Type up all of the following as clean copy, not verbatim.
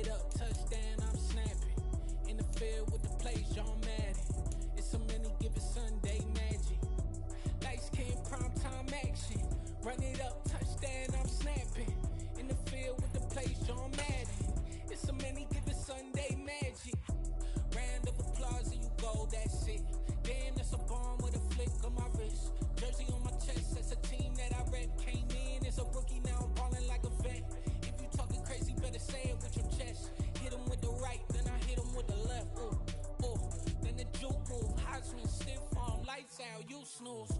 it up, touchdown, I'm snapping. In the field with the plays, John Madden. It's so many given Sunday magic. Lights came prime time action. Run it up, touchdown, I'm snapping. In the field with the plays, John Madden. It's so many given Sunday magic. Round of applause and you go, that's it. Damn, that's a bomb with a flick on my wrist. Jersey on my chest, that's a team that I rep. Came in as a rookie, now I'm balling like a vet. If you talking crazy, better say it with your chest. Hit him with the right, then I hit him with the left. Ooh, ooh. Then the juke move, Heisman, stiff arm, lights out, you snooze.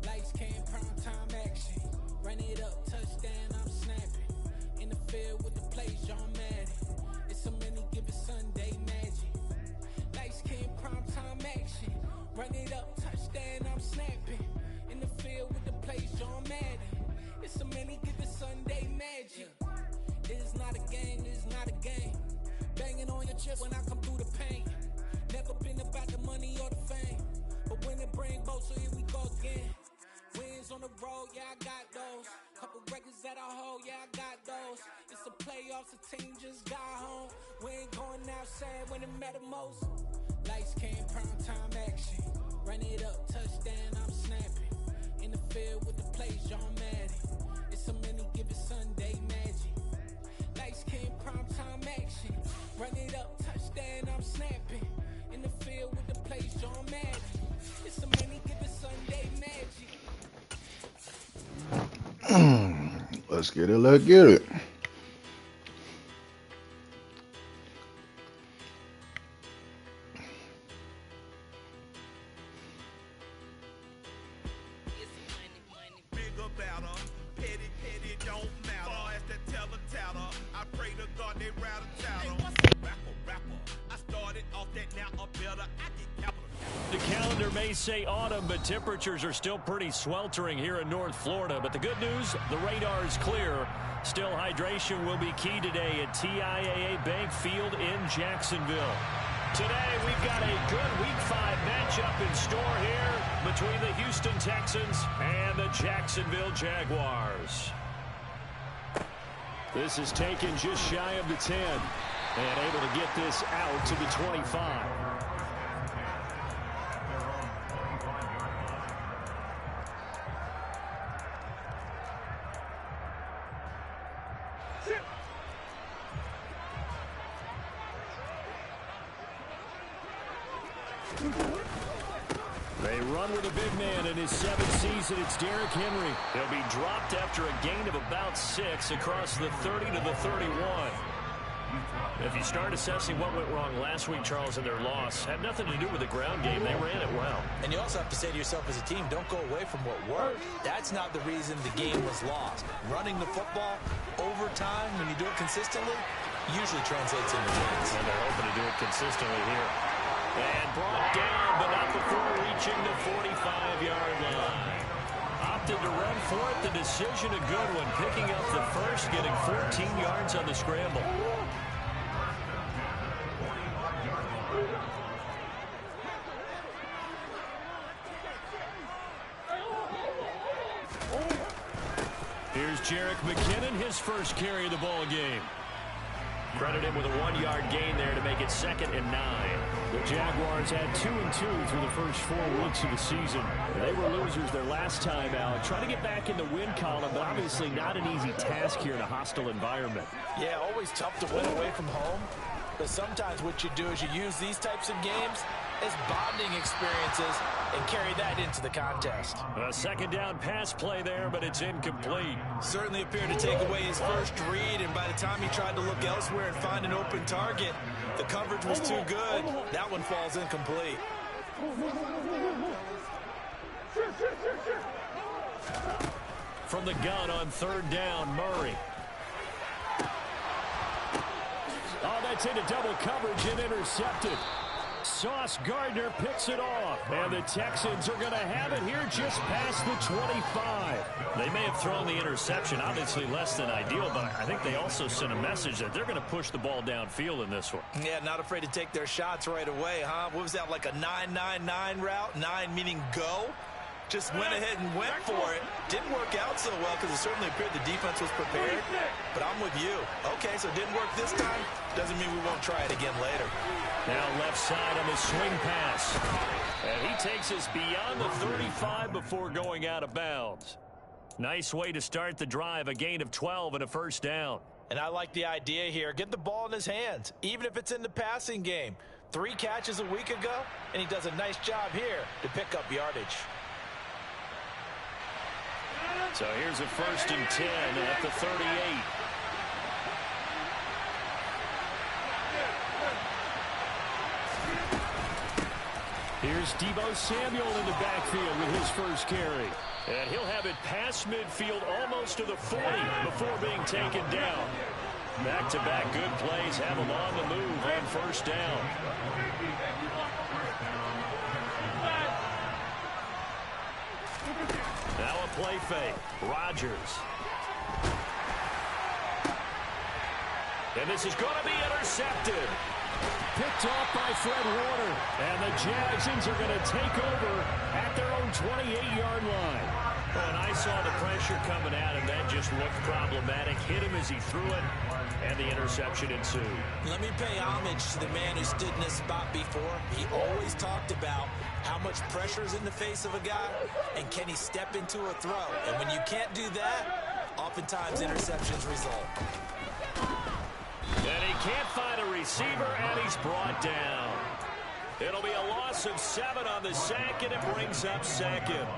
Lights came, prime time action. Run it up, touchdown, I'm snapping. In the field with the plays, John Madden. It's so many given Sunday magic. Lights came, prime time action. Run it up, touchdown, I'm snapping. In the field with the plays, John Madden. It's so many given Sunday magic. It is not a game, it is not a game. Banging on your chest when I come through the pain. Never been about the money or the fame. But when it bring both, so here we go again. Wins on the road, yeah, I got those. Couple records that I hold, yeah, I got those. It's the playoffs, the team just got home. We ain't going outside when it matter most. Lights came, prime time action. Run it up, touchdown, I'm snapping. In the field with the plays, John Madden. It's so many given Sunday magic. Lights came, prime time action. Run it up, touchdown, I'm snapping. In the field with the plays, John Madden. It's so many given Sunday magic. Let's get it, let's get it. The calendar may say autumn, but temperatures are still pretty sweltering here in North Florida. But the good news, the radar is clear. Still, hydration will be key today at TIAA Bank Field in Jacksonville. Today, we've got a good Week 5 matchup in store here between the Houston Texans and the Jacksonville Jaguars. This is taken just shy of the 10 and able to get this out to the 25. They run with a big man in his 7th season. It's Derrick Henry. He'll be dropped after a gain of about 6 across the 30 to the 31. If you start assessing what went wrong last week, Charles, in their loss, had nothing to do with the ground game. They ran it well. And you also have to say to yourself as a team, don't go away from what worked. That's not the reason the game was lost. Running the football over time, when you do it consistently, usually translates into wins. And they're hoping to do it consistently here. And brought down, but not before reaching the 45-yard line. Opted to run for it. The decision, a good one. Picking up the first, getting 14 yards on the scramble. Here's Jerick McKinnon, his first carry of the ball game. Credit him with a 1-yard gain there to make it 2nd and 9. The Jaguars had 2-2 through the first 4 weeks of the season. They were losers their last time out. Trying to get back in the win column, but obviously not an easy task here in a hostile environment. Yeah, always tough to win away from home. But sometimes what you do is you use these types of games as bonding experiences and carry that into the contest. A second down pass play there, but it's incomplete. Certainly appeared to take away his first read, and by the time he tried to look elsewhere and find an open target, the coverage was too good. That one falls incomplete. From the gun on 3rd down, Murray. Oh, that's into double coverage and intercepted. Sauce Gardner picks it off, and the Texans are going to have it here just past the 25. They may have thrown the interception, obviously less than ideal, but I think they also sent a message that they're going to push the ball downfield in this one. Yeah, not afraid to take their shots right away, huh? What was that, like a 9-9-9 route? 9 meaning go? just went ahead and went for it. Didn't work out so well because it certainly appeared the defense was prepared. But I'm with you. Okay, so it didn't work this time. Doesn't mean we won't try it again later. Now left side on the swing pass. And he takes us beyond the 35 before going out of bounds. Nice way to start the drive, a gain of 12 and a first down. And I like the idea here. Get the ball in his hands, even if it's in the passing game. 3 catches a week ago, and he does a nice job here to pick up yardage. So here's a 1st and 10 at the 38. Here's Deebo Samuel in the backfield with his first carry. And he'll have it past midfield almost to the 40 before being taken down. Back-to-back good plays have him on the move on first down. Now a play fake. Rodgers. And this is going to be intercepted. Picked off by Fred Warner. And the Jagsons are going to take over at their own 28-yard line. Oh, and I saw the pressure coming at him. That just looked problematic. Hit him as he threw it, and the interception ensued. Let me pay homage to the man who stood in this spot before. He always talked about how much pressure is in the face of a guy, and can he step into a throw. And when you can't do that, oftentimes interceptions result. And he can't find a receiver, and he's brought down. It'll be a loss of 7 on the sack, and it brings up second.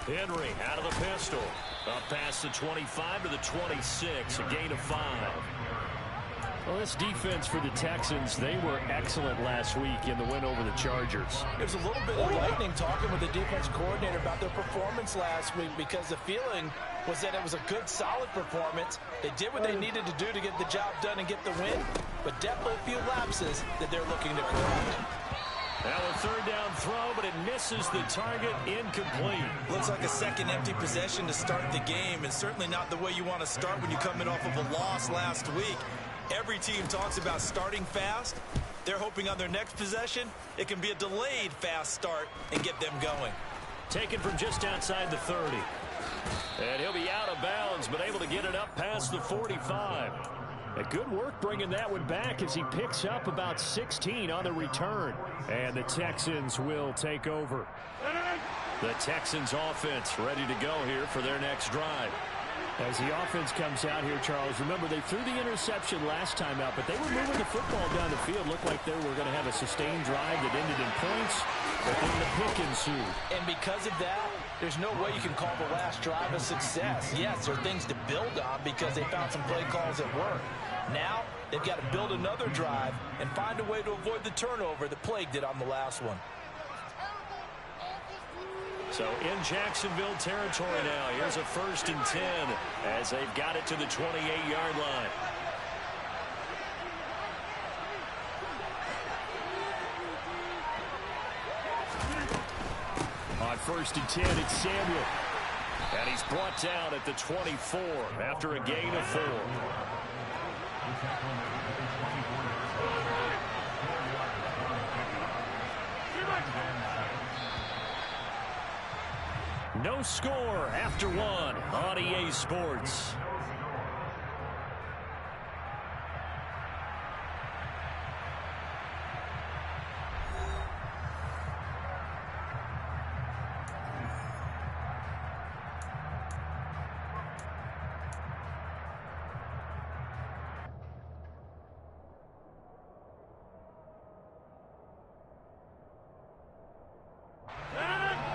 Henry out of the pistol. Up past the 25 to the 26, a gain of 5. Well, this defense for the Texans, they were excellent last week in the win over the Chargers. There's a little bit of lightning talking with the defense coordinator about their performance last week because the feeling was that it was a good, solid performance. They did what they needed to do to get the job done and get the win, but definitely a few lapses that they're looking to correct. Now a 3rd down throw, but it misses the target, incomplete. Looks like a second empty possession to start the game, and certainly not the way you want to start when you're coming off of a loss last week. Every team talks about starting fast. They're hoping on their next possession, it can be a delayed fast start and get them going. Taken from just outside the 30. And he'll be out of bounds, but able to get it up past the 45. A good work bringing that one back as he picks up about 16 on the return. And the Texans will take over. The Texans offense ready to go here for their next drive. As the offense comes out here, Charles, remember they threw the interception last time out, but they were moving the football down the field. Looked like they were going to have a sustained drive that ended in points, but then the pick ensued. And because of that, there's no way you can call the last drive a success. Yes, there are things to build on because they found some play calls that work. Now, they've got to build another drive and find a way to avoid the turnover that plagued it on the last one. So in Jacksonville territory now, here's a 1st and 10 as they've got it to the 28-yard line. On 1st and 10, it's Samuel. And he's brought down at the 24 after a gain of 4. No score after 1 on EA Sports.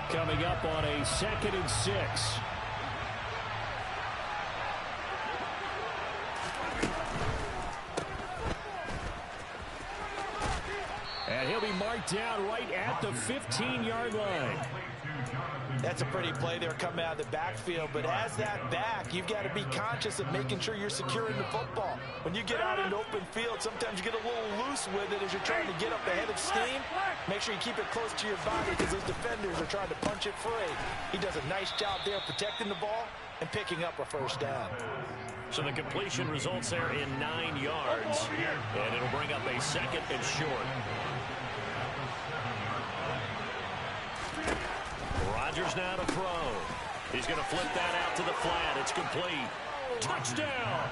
Coming up on a 2nd and 6. And he'll be marked down right at the 15-yard line. That's a pretty play there coming out of the backfield, but as that back, you've got to be conscious of making sure you're securing the football. When you get out in open field, sometimes you get a little loose with it as you're trying to get up ahead of steam. Make sure you keep it close to your body because those defenders are trying to punch it free. He does a nice job there protecting the ball and picking up a first down. So the completion results there in 9 yards, and it'll bring up a 2nd and short. Rodgers now to throw. He's going to flip that out to the flat. It's complete. Touchdown!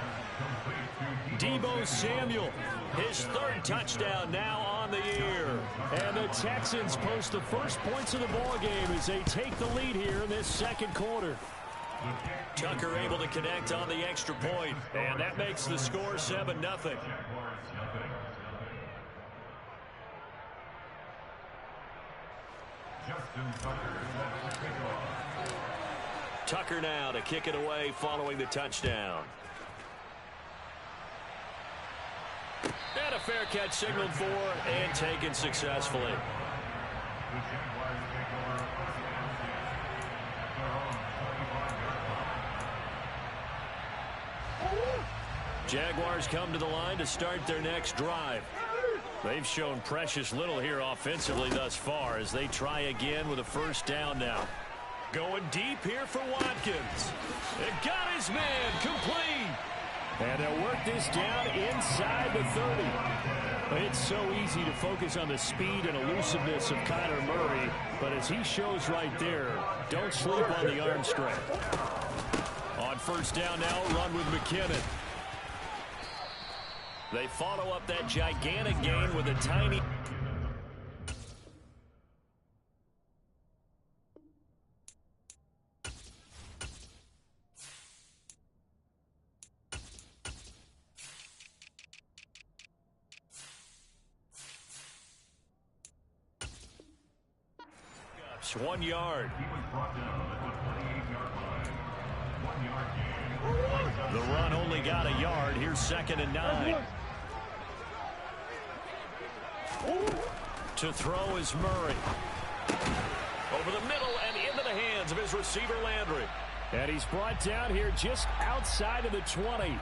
Deebo Samuel, his 3rd touchdown now on the year. And the Texans post the first points of the ballgame as they take the lead here in this 2nd quarter. Tucker able to connect on the extra point, and that makes the score 7-0. Tucker now to kick it away following the touchdown. And a fair catch signaled for and taken successfully. Jaguars come to the line to start their next drive. They've shown precious little here offensively thus far as they try again with a first down now. Going deep here for Watkins. It got his man complete. And they'll work this down inside the 30. It's so easy to focus on the speed and elusiveness of Kyler Murray, but as he shows right there, don't sleep on the arm strength. On first down now, run with McKinnon. They follow up that gigantic gain with a tiny... It's 1 yard. The run only got a yard. Here's 2nd and 9. To throw is Murray. Over the middle and into the hands of his receiver Landry. And he's brought down here just outside of the 20.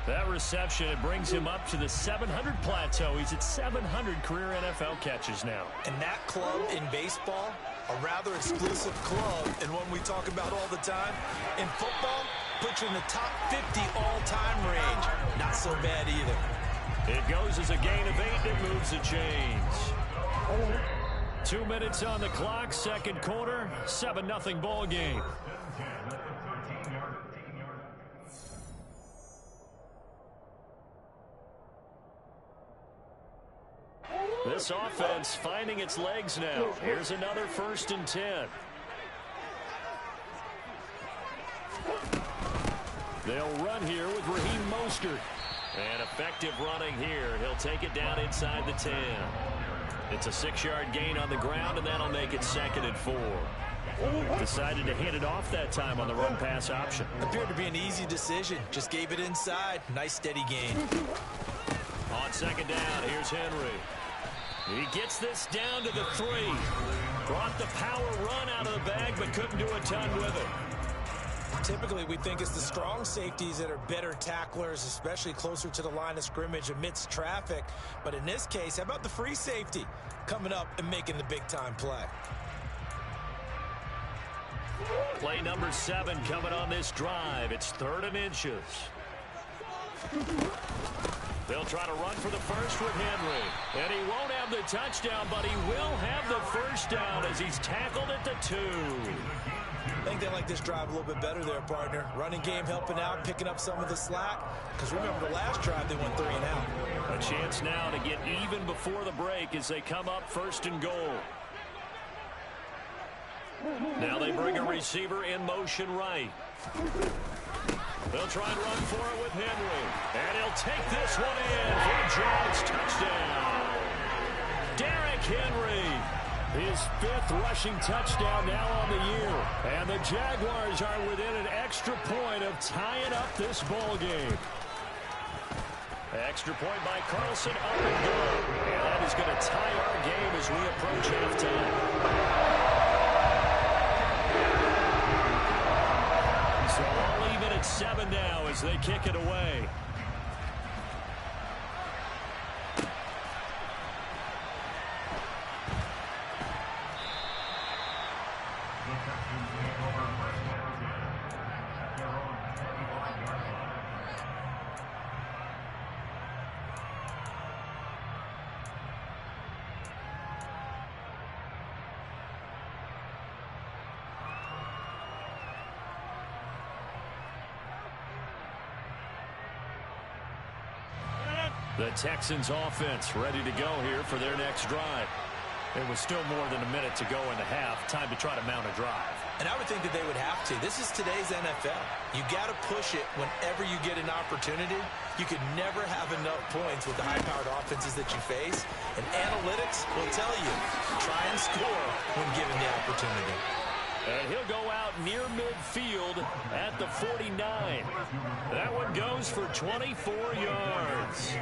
That reception, it brings him up to the 700 plateau. He's at 700 career NFL catches now. And that club in baseball, a rather exclusive club, and one we talk about all the time. In football, puts you in the top 50 all-time range. Not so bad either. It goes as a gain of 8 that moves the chains. 2 minutes on the clock, 2nd quarter, 7-0 ball game. This offense finding its legs now. Here's another 1st and 10. They'll run here with Raheem Mostert. And effective running here. He'll take it down inside the 10. It's a 6-yard gain on the ground, and that'll make it 2nd and 4. Decided to hand it off that time on the run-pass option. Appeared to be an easy decision. Just gave it inside. Nice steady gain. On 2nd down, here's Henry. He gets this down to the 3. Brought the power run out of the bag, but couldn't do a ton with it. Typically, we think it's the strong safeties that are better tacklers, especially closer to the line of scrimmage amidst traffic. But in this case, how about the free safety coming up and making the big-time play? Play number 7 coming on this drive. It's 3rd and inches. They'll try to run for the first with Henry. And he won't have the touchdown, but he will have the first down as he's tackled at the 2. I think they like this drive a little bit better there, partner. Running game helping out, picking up some of the slack. Because remember, the last drive they went 3 and out. A chance now to get even before the break as they come up 1st and goal. Now they bring a receiver in motion right. They'll try and run for it with Henry. And he'll take this one in for a Jags touchdown. Derrick Henry. His 5th rushing touchdown now on the year. And the Jaguars are within an extra point of tying up this ball game. Extra point by Carlson, up and good. And that is going to tie our game as we approach halftime. So all even at 7 now as they kick it away. The Texans offense ready to go here for their next drive. There was still more than a minute to go in the half. Time to try to mount a drive. And I would think that they would have to. This is today's NFL. You got to push it whenever you get an opportunity. You could never have enough points with the high-powered offenses that you face. And analytics will tell you, try and score when given the opportunity. And he'll go out near midfield at the 49. That one goes for 24 yards.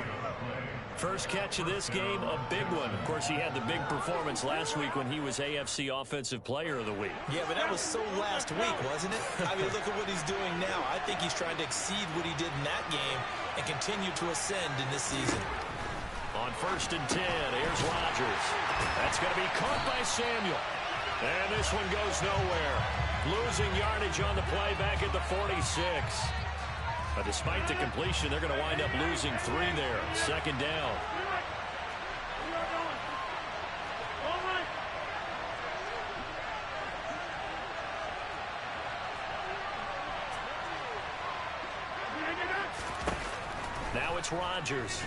First catch of this game, a big one. Of course, he had the big performance last week when he was AFC Offensive Player of the Week. Yeah, but that was so last week, wasn't it? I mean, look at what he's doing now. I think he's trying to exceed what he did in that game and continue to ascend in this season. On 1st and 10, here's Rodgers. That's going to be caught by Samuel. And this one goes nowhere. Losing yardage on the play back at the 46. But despite the completion, they're going to wind up losing 3 there. 2nd down. Now it's Rodgers.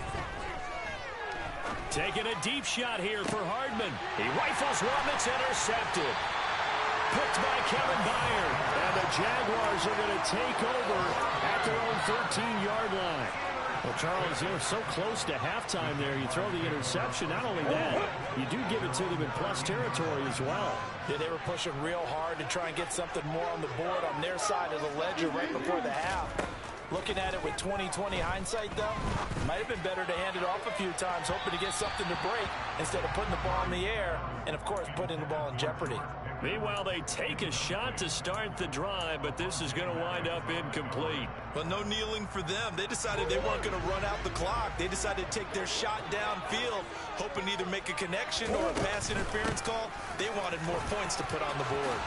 Taking a deep shot here for Hardman. He rifles one that's intercepted. Picked by Kevin Byard. And the Jaguars are going to take over at their own 13-yard line. Well, Charles, they're so close to halftime there. You throw the interception. Not only that, you do give it to them in plus territory as well. Yeah, they were pushing real hard to try and get something more on the board on their side of the ledger right before the half. Looking at it with 20/20 hindsight, though, might have been better to hand it off a few times, hoping to get something to break instead of putting the ball in the air and, of course, putting the ball in jeopardy. Meanwhile, they take a shot to start the drive, but this is going to wind up incomplete. But no kneeling for them. They decided they weren't going to run out the clock. They decided to take their shot downfield, hoping to either make a connection or a pass interference call. They wanted more points to put on the board.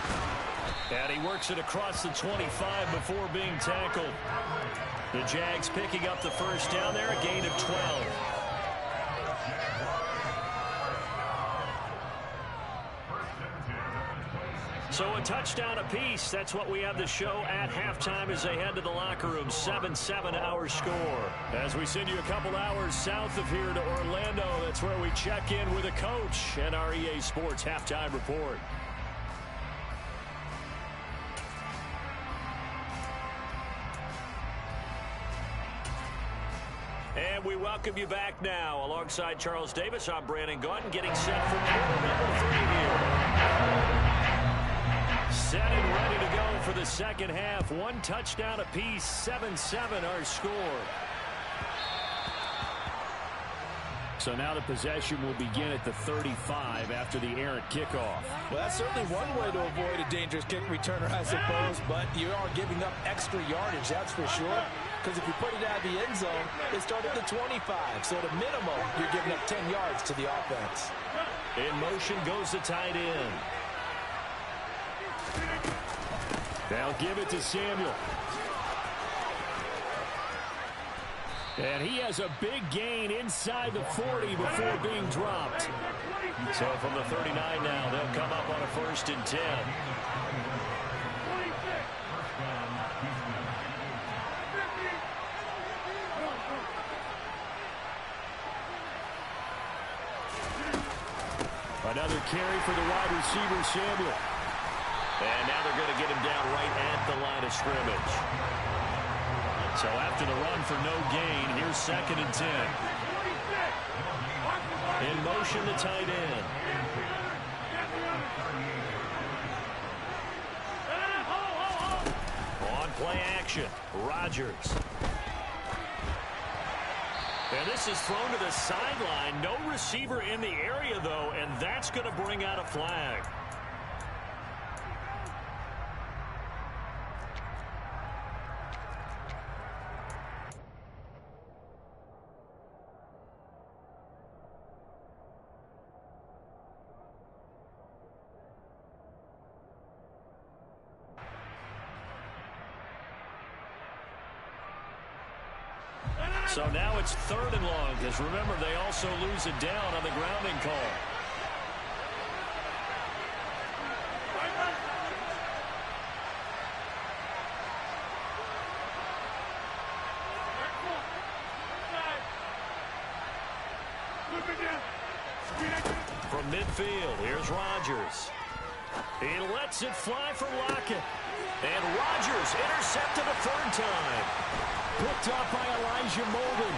And he works it across the 25 before being tackled. The Jags picking up the first down there, a gain of 12. So a touchdown apiece. That's what we have to show at halftime as they head to the locker room. 7-7 our score. As we send you a couple hours south of here to Orlando, that's where we check in with a coach and our EA Sports halftime report. And we welcome you back now. Alongside Charles Davis, I'm Brandon Gaudin, getting set for quarter number 3 here. Set and ready to go for the second half. 1 touchdown apiece, 7-7 our score. So now the possession will begin at the 35 after the errant kickoff. Well, that's certainly one way to avoid a dangerous kick returner, I suppose, but you are giving up extra yardage, that's for sure. Because if you put it out of the end zone, they start at the 25. So at a minimum, you're giving up 10 yards to the offense. In motion goes the tight end. They'll give it to Samuel. And he has a big gain inside the 40 before being dropped. So from the 39 now, they'll come up on a 1st and 10. Another carry for the wide receiver, Samuel. And now they're going to get him down right at the line of scrimmage. So after the run for no gain, here's 2nd and 10. In motion, the tight end. On play action, Rodgers. And this is thrown to the sideline. No receiver in the area, though, and that's going to bring out a flag. So now it's 3rd and long, because remember, they also lose it down on the grounding call. From midfield, here's Rodgers. He lets it fly for Lockett. And Rodgers intercepted a third time. Picked up by Elijah Molden.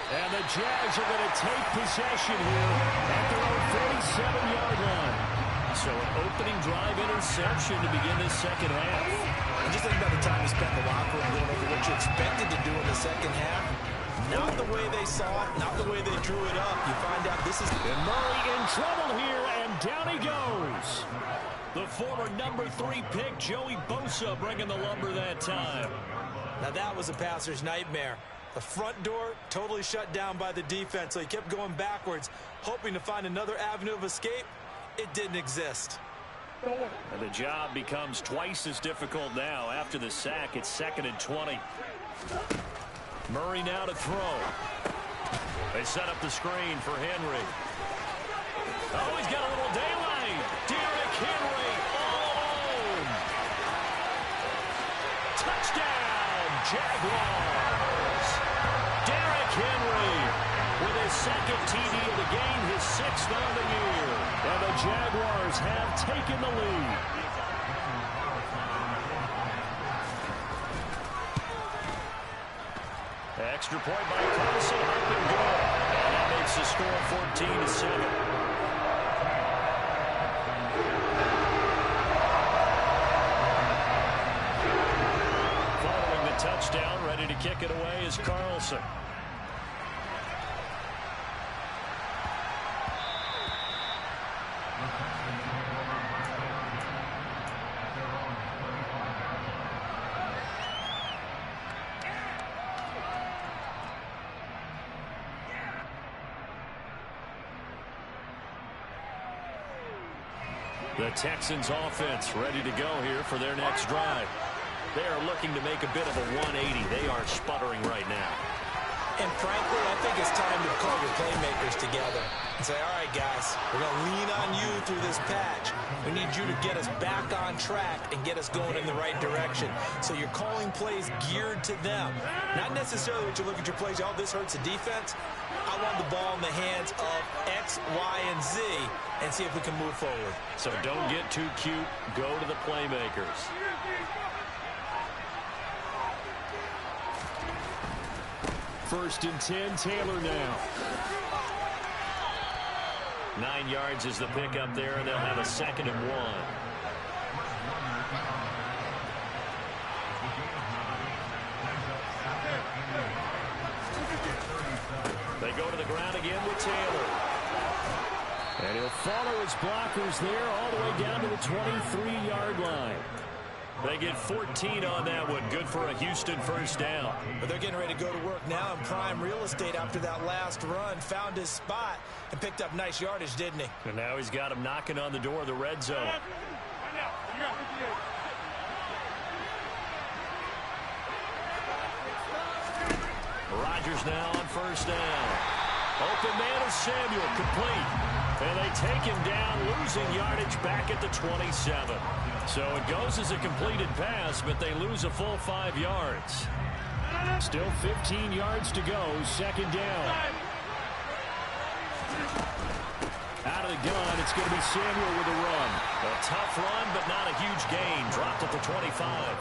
And the Jags are going to take possession here at their own 47-yard line. So an opening drive interception to begin this second half. And just think about the time you spent in the locker room going over what you expected to do in the second half. Not the way they saw it, not the way they drew it up. You find out this is... And Murray in trouble here, and down he goes. The former number 3 pick, Joey Bosa, bringing the lumber that time. Now that was a passer's nightmare. The front door totally shut down by the defense, so he kept going backwards, hoping to find another avenue of escape. It didn't exist. And the job becomes twice as difficult now. After the sack, it's 2nd and 20. Murray now to throw. They set up the screen for Henry. Oh, he's got a little daylight. Derrick Henry all alone. Touchdown, Jaguars. Derrick Henry with his 2nd TD of the game, his 6th on the year. And the Jaguars have taken the lead. Extra point by Carlson, up and good. And that makes the score 14-7. Following the touchdown, ready to kick it away is Carlson. The Texans offense ready to go here for their next drive. They are looking to make a bit of a 180. They are sputtering right now. And frankly, I think it's time to call your playmakers together and say, all right, guys, we're going to lean on you through this patch. We need you to get us back on track and get us going in the right direction. So you're calling plays geared to them. Not necessarily what you look at your plays, oh, this hurts the defense. I want the ball in the hands of X, Y, and Z and see if we can move forward. So don't get too cute. Go to the playmakers. First and 10, Taylor now. 9 yards is the pickup there, and they'll have a 2nd and 1. They go to the ground again with Taylor. And he'll follow his blockers there all the way down to the 23-yard line. They get 14 on that one. Good for a Houston first down. But they're getting ready to go to work now in prime real estate after that last run. Found his spot and picked up nice yardage, didn't he? And now he's got him knocking on the door of the red zone. Rodgers now on first down. Open man is Samuel, complete. And they take him down, losing yardage back at the 27. So it goes as a completed pass, but they lose a full 5 yards. Still 15 yards to go, 2nd down. Out of the gun, it's going to be Samuel with a run. A tough run, but not a huge gain. Dropped at the 25.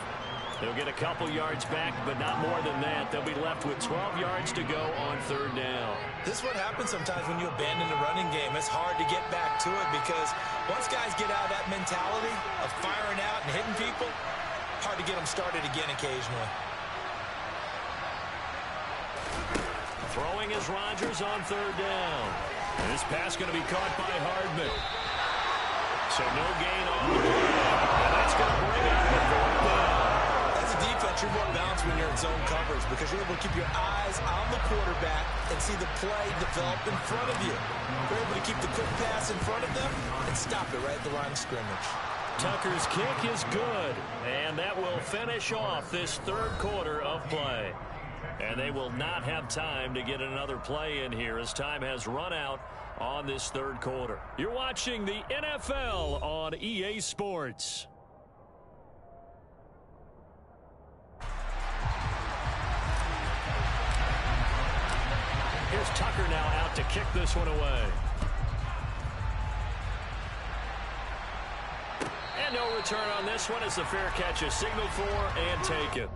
They'll get a couple yards back, but not more than that. They'll be left with 12 yards to go on 3rd down. This is what happens sometimes when you abandon the running game. It's hard to get back to it because once guys get out of that mentality of firing out and hitting people, hard to get them started again occasionally. Throwing is Rodgers on 3rd down. And this pass going to be caught by Hardman. So no gain on the play. And that's going to bring up the 4th down. Defense, you're more balanced when you're in zone coverage because you're able to keep your eyes on the quarterback and see the play develop in front of you. You're able to keep the quick pass in front of them and stop it right at the line of scrimmage. Tucker's kick is good, and that will finish off this 3rd quarter of play. And they will not have time to get another play in here as time has run out on this 3rd quarter. You're watching the NFL on EA Sports. Here's Tucker now out to kick this one away. And no return on this one as the fair catch is signaled for and taken.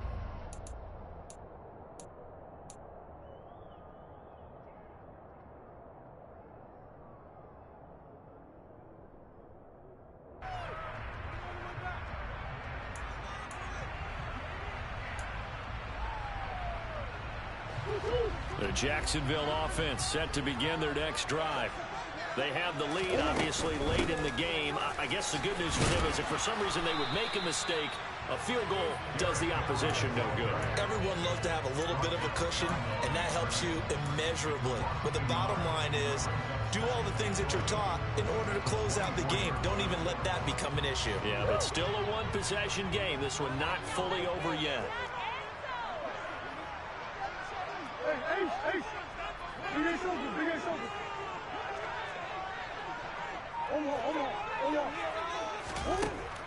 The Jacksonville offense set to begin their next drive. They have the lead, obviously, late in the game. I guess the good news for them is if for some reason they would make a mistake, a field goal does the opposition no good. Everyone loves to have a little bit of a cushion, and that helps you immeasurably. But the bottom line is, do all the things that you're taught in order to close out the game. Don't even let that become an issue. Yeah, but still a one-possession game. This one not fully over yet.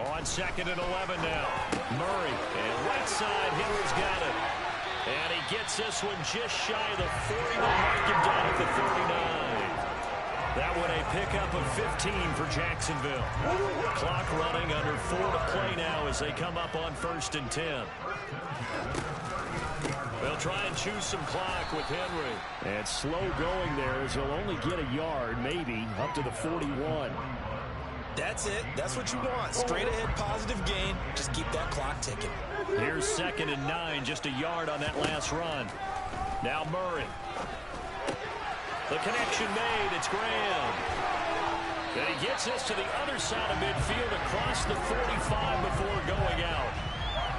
On 2nd and 11 now. Murray, and right side, Henry's got it. And he gets this one just shy of the 40. They'll mark him down at the 39. That one a pickup of 15 for Jacksonville. Clock running under 4 to play now as they come up on 1st and 10. They'll try and choose some clock with Henry. And slow going there as he'll only get a yard, maybe, up to the 41. That's it. That's what you want. Straight ahead positive gain. Just keep that clock ticking. Here's 2nd and 9, just a yard on that last run. Now Murray. The connection made. It's Graham. And he gets this to the other side of midfield across the 45 before going out.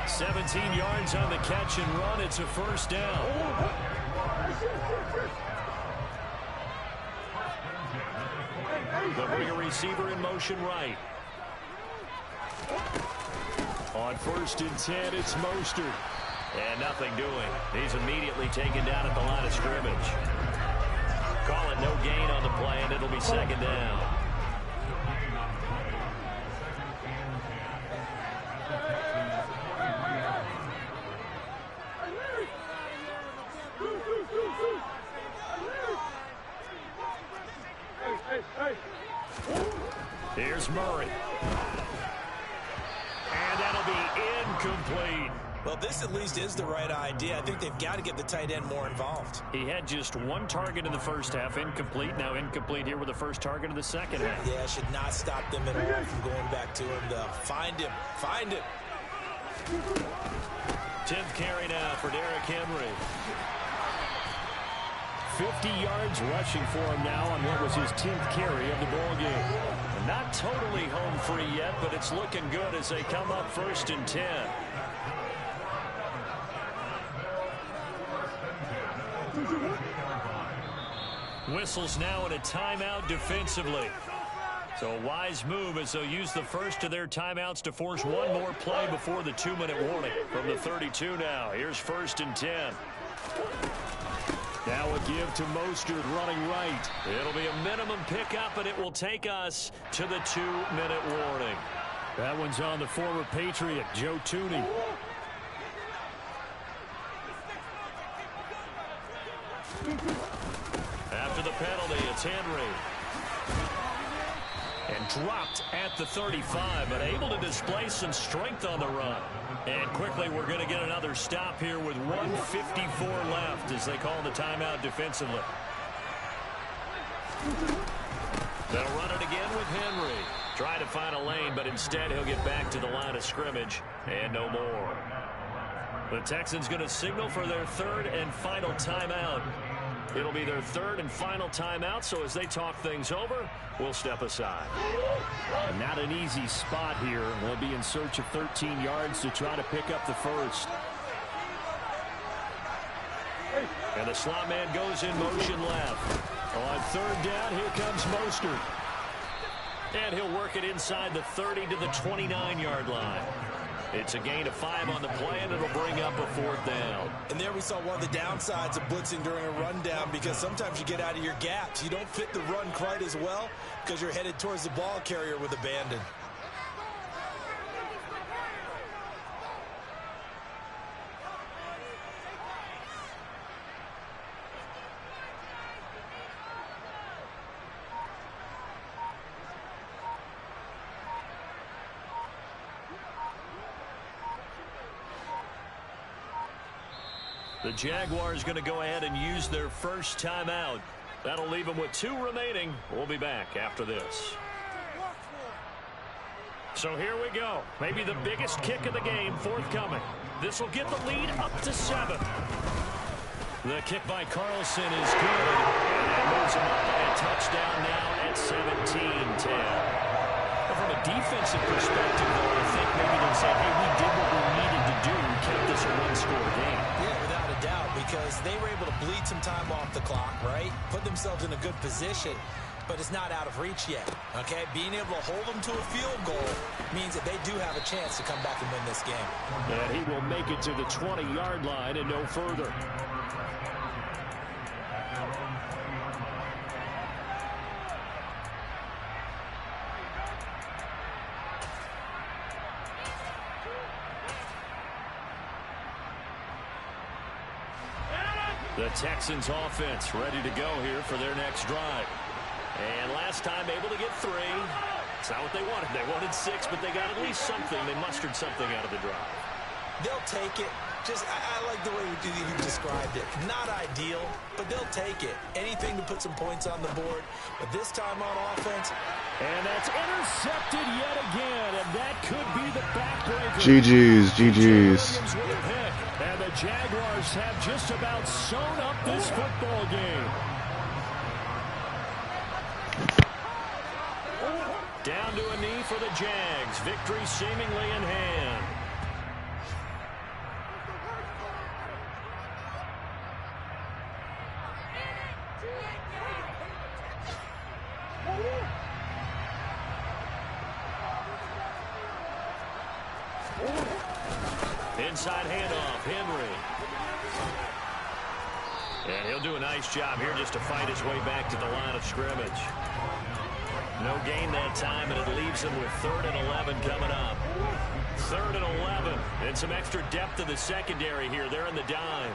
17 yards on the catch and run. It's a first down. They'll bring a receiver in motion right. On 1st and 10, it's Mostert. And nothing doing. He's immediately taken down at the line of scrimmage. Call it no gain on the play, and it'll be 2nd down. Here's Murray. And that'll be incomplete. Well, this at least is the right idea. I think they've got to get the tight end more involved. He had just 1 target in the first half, incomplete. Now incomplete here with the first target of the second half. Yeah, should not stop them at all from going back to him, though. Find him. Find him. 10th carry now for Derrick Henry. 50 yards rushing for him now on what was his 10th carry of the ball game. Not totally home free yet, but it's looking good as they come up 1st and 10. Whistles now in a timeout defensively. So a wise move as they'll use the first of their timeouts to force one more play before the 2-minute warning. From the 32 now, here's 1st and 10. Now a give to Mostert running right. It'll be a minimum pickup, and it will take us to the 2-minute warning. That one's on the former Patriot, Joe Tooney. After the penalty, it's Henry. And dropped at the 35, but able to display some strength on the run. And quickly, we're going to get another stop here with 1:54 left as they call the timeout defensively. They'll run it again with Henry. Try to find a lane, but instead he'll get back to the line of scrimmage and no more. The Texans going to signal for their 3rd and final timeout. It'll be their 3rd and final timeout, so as they talk things over, we'll step aside. Not an easy spot here. They'll be in search of 13 yards to try to pick up the first. And the slot man goes in motion left. On 3rd down, here comes Mostert. And he'll work it inside the 30 to the 29-yard line. It's a gain of 5 on the play, and it'll bring up a 4th down. And there we saw one of the downsides of blitzing during a rundown, because sometimes you get out of your gaps. You don't fit the run quite as well because you're headed towards the ball carrier with abandon. The Jaguars going to go ahead and use their first timeout. That'll leave them with 2 remaining. We'll be back after this. So here we go. Maybe the biggest kick of the game forthcoming. This will get the lead up to 7. The kick by Carlson is good. And that moves him up a touchdown now at 17-10. From a defensive perspective, though, I think maybe they'll say, hey, we did what we needed to do, kept this a 1-score game. Yeah, without a doubt, because they were able to bleed some time off the clock, right? Put themselves in a good position, but it's not out of reach yet, okay? Being able to hold them to a field goal means that they do have a chance to come back and win this game. And he will make it to the 20-yard line and no further. The Texans offense ready to go here for their next drive. And last time able to get 3. It's not what they wanted. They wanted 6, but they got at least something. They mustered something out of the drive. They'll take it. I like the way you described it. Not ideal, but they'll take it. Anything to put some points on the board. But this time on offense. And that's intercepted yet again. And that could be the backbreaker. GG's. And the Jaguars have just about sewn up this football game. Down to a knee for the Jags. Victory seemingly in hand. Inside handoff, Henry. And he'll do a nice job here just to fight his way back to the line of scrimmage. No gain that time, and it leaves him with 3rd and 11 coming up. 3rd and 11, and some extra depth in the secondary here. They're in the dime.